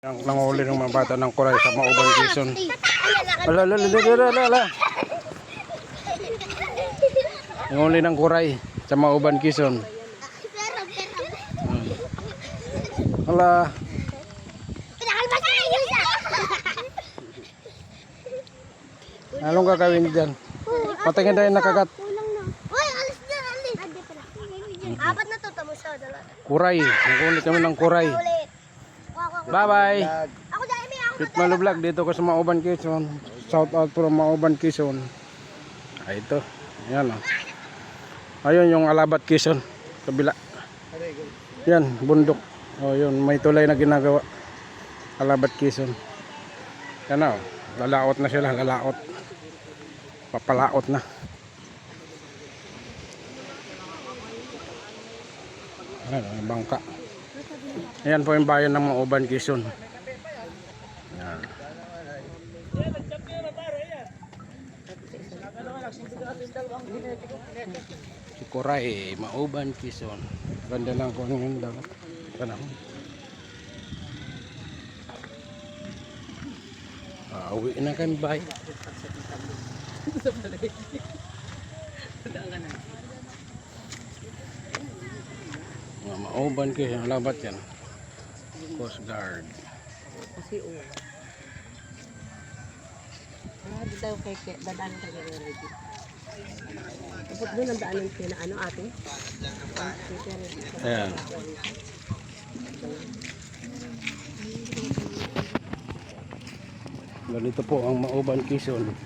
Nanguli ng mga bata ng kuray sa Mauban, Quezon. Ala. Nanguli ng kuray sa Mauban, Quezon. Ala. Anong gagawin dyan? Patingin tayo nakagat. Apat na to, tamo siya. Kuray. Nanguli kami ng kuray. Bye-bye. Pitmalo Vlog dito ko sa Mauban, Quezon. Shout out from Mauban, Quezon. Ay ito. Ayan o. Ayun yung Alabat, Quezon. Kabila. Yan, bundok. O yun, may tulay na ginagawa. Alabat, Quezon. Yan o. Lalaot na sila, lalaot. Papalaot na. Ayan, bangka. Ayan po yung bayan ng Mauban, Quezon. Ayan. Si Kuray, Mauban, Quezon. Ganda lang kung ano yung dagat. Panahon. Uwi na kami, bye. Mauban, Quezon. Alabat yan. Coast Guard. Kasi di tayo kay dadaan tayo ready. Tapos doon ang daanan siya na ano ate? Ayan. Ganito po ang Mauban, Quezon.